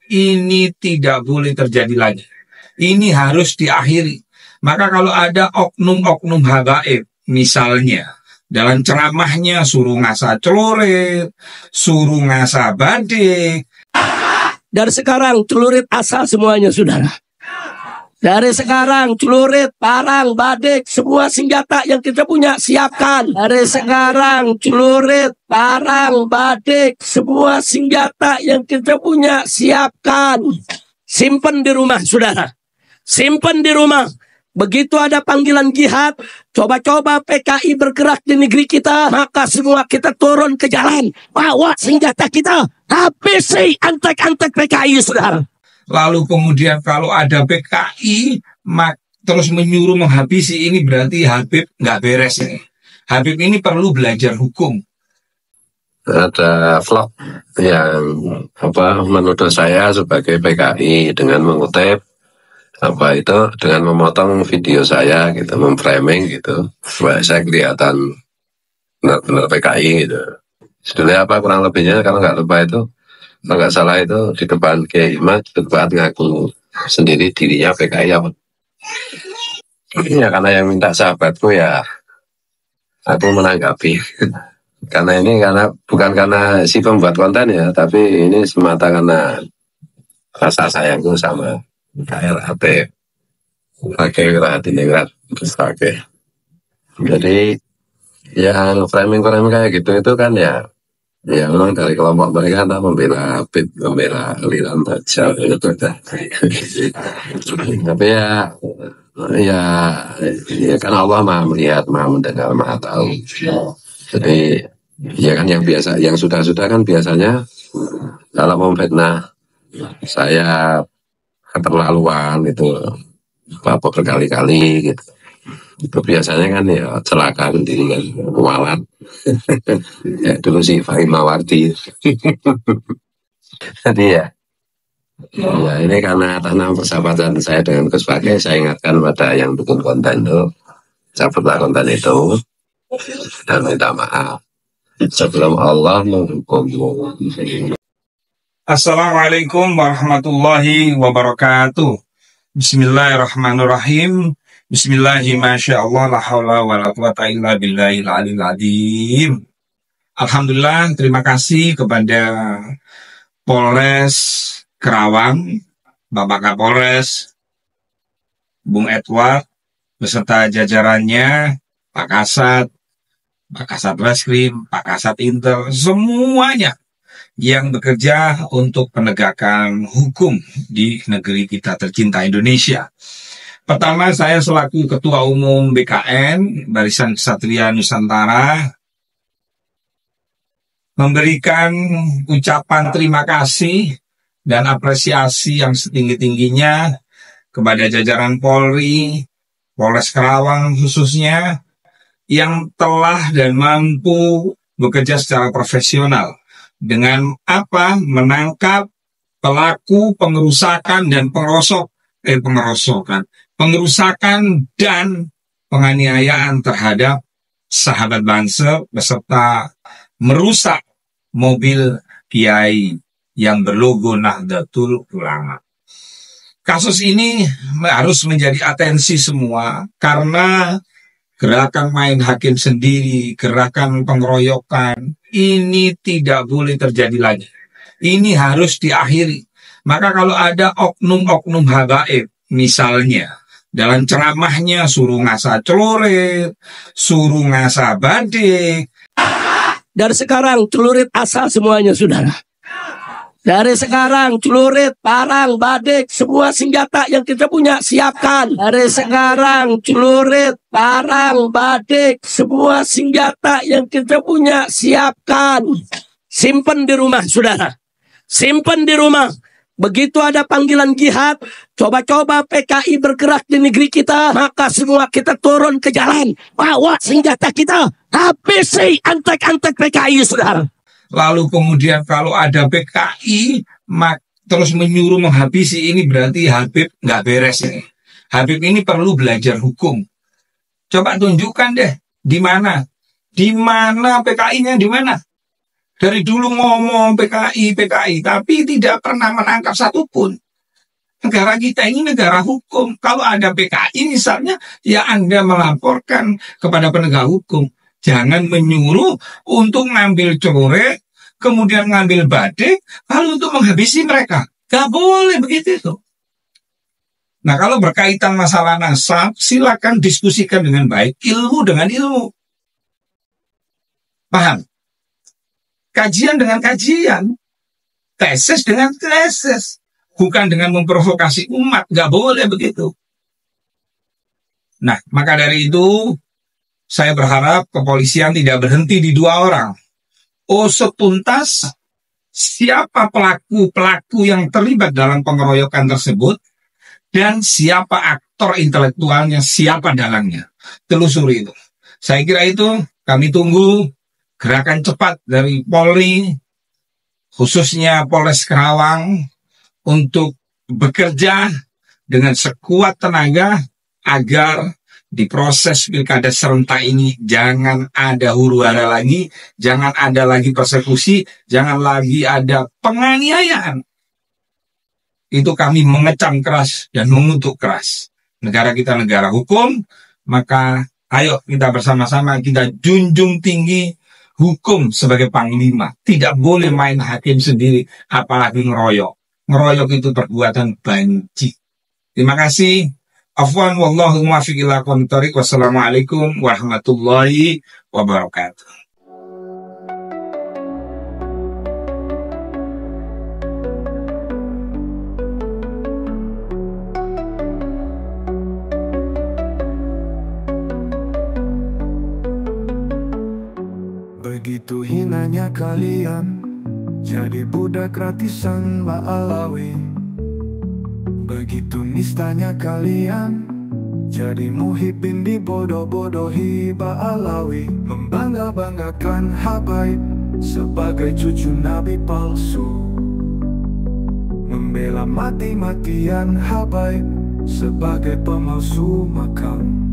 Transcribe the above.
Ini tidak boleh terjadi lagi. Ini harus diakhiri. Maka kalau ada oknum-oknum habaib, misalnya dalam ceramahnya suruh ngasah celurit, suruh ngasah badik. Dari sekarang celurit asal semuanya, saudara. Dari sekarang celurit, parang, badik, semua senjata yang kita punya siapkan. Dari sekarang celurit, parang, badik, semua senjata yang kita punya siapkan. Simpan di rumah, saudara. Simpan di rumah. Begitu ada panggilan jihad, coba-coba PKI bergerak di negeri kita, maka semua kita turun ke jalan, bawa senjata kita, habisi antek-antek PKI, saudara. Lalu kemudian kalau ada PKI terus menyuruh menghabisi, ini berarti Habib nggak beres ini. Habib ini perlu belajar hukum. Ada vlog yang menuduh saya sebagai PKI dengan mengutip dengan memotong video saya gitu, memframing gitu, supaya saya kelihatan benar-benar PKI gitu. Sebenarnya kurang lebihnya kalau nggak lupa itu, kalau nggak salah itu di depan Kiai Imad, di depan ngaku sendiri dirinya PKI ya karena yang minta sahabatku ya aku menanggapi. Karena bukan karena si pembuat konten ya, tapi ini semata karena rasa sayangku sama KRAT pakai Radiningrat Pustaka. Jadi yang framing kayak gitu itu kan ya memang dari kelompok mereka tak membela Habib, membela aliran Dajjal gitu. Tapi ya kan Allah Maha melihat, Maha mendengar, Maha tahu. Jadi ya kan yang sudah kan biasanya kalau memfitnah saya keterlaluan itu berkali-kali gitu. Itu biasanya kan ya celaka sendiri kan, kualat. Ya dulu sih Fahim Mawardi. Jadi ya ini karena atas nama persahabatan saya dengan Gus Fakih, saya ingatkan pada yang dukung konten itu, cabutlah konten itu dan minta maaf sebelum Allah menghukummu. Assalamualaikum warahmatullahi wabarakatuh. Bismillahirrahmanirrahim. Bismillahirrahmanirrahim. La haula wa la quwata illa billahil aliyil azim. Alhamdulillah, terima kasih kepada Polres Kerawang, Bapak Kapolres, Bung Edward, beserta jajarannya, Pak Kasat Reskrim, Pak Kasat Intel, semuanya yang bekerja untuk penegakan hukum di negeri kita tercinta Indonesia. Pertama, saya selaku Ketua Umum BKN, Barisan Ksatria Nusantara, memberikan ucapan terima kasih dan apresiasi yang setinggi-tingginya kepada jajaran Polri, Polres Kerawang khususnya, yang telah dan mampu bekerja secara profesional dengan menangkap pelaku pengerusakan dan pengerusakan dan penganiayaan terhadap sahabat Banser beserta merusak mobil Kiai yang berlogo Nahdlatul Ulama. Kasus ini harus menjadi atensi semua karena gerakan main hakim sendiri, gerakan pengeroyokan, ini tidak boleh terjadi lagi. Ini harus diakhiri. Maka kalau ada oknum-oknum habaib, misalnya dalam ceramahnya suruh ngasah celurit, suruh ngasah badik. Dari sekarang celurit asal semuanya, saudara. Dari sekarang celurit, parang, badik, semua senjata yang kita punya siapkan. Dari sekarang celurit, parang, badik, semua senjata yang kita punya siapkan. Simpan di rumah, saudara. Simpan di rumah. Begitu ada panggilan jihad, coba-coba PKI bergerak di negeri kita, maka semua kita turun ke jalan, bawa senjata kita, habisi antek-antek PKI, saudara. Lalu kemudian kalau ada PKI terus menyuruh menghabisi, ini berarti Habib nggak beres ini. Habib ini perlu belajar hukum. Coba tunjukkan deh di mana PKI-nya di mana. Dari dulu ngomong PKI, PKI, tapi tidak pernah menangkap satupun. Negara kita ini negara hukum. Kalau ada PKI misalnya, ya Anda melaporkan kepada penegak hukum. Jangan menyuruh untuk ngambil coret, kemudian ngambil badik, lalu untuk menghabisi mereka. Gak boleh begitu itu. Nah, kalau berkaitan masalah nasab, silakan diskusikan dengan baik, ilmu dengan ilmu. Paham? Kajian dengan kajian, tesis dengan tesis. Bukan dengan memprovokasi umat, nggak boleh begitu. Nah, maka dari itu, saya berharap kepolisian tidak berhenti di 2 orang. Usut tuntas siapa pelaku-pelaku yang terlibat dalam pengeroyokan tersebut, dan siapa aktor intelektualnya, siapa dalangnya. Telusuri itu. Saya kira itu kami tunggu gerakan cepat dari Polri, khususnya Polres Karawang, untuk bekerja dengan sekuat tenaga agar di proses pilkada serentak ini jangan ada huru-hara lagi, jangan ada lagi persekusi, jangan lagi ada penganiayaan. Itu kami mengecam keras dan mengutuk keras. Negara kita negara hukum, maka ayo kita bersama-sama kita junjung tinggi hukum sebagai panglima. Tidak boleh main hakim sendiri, apalagi ngeroyok. Ngeroyok itu perbuatan banci. Terima kasih. Afwan wallahu muwaffiq ila aqwamit thoriq. Wassalamualaikum warahmatullahi wabarakatuh. Begitu hinanya kalian jadi budak gratisan Mbak Alawi. Begitu nistanya kalian jadi muhibin dibodoh-bodohi Mbak Alawi. Membangga-banggakan habaib sebagai cucu nabi palsu. Membela mati-matian habaib sebagai pemalsu makam.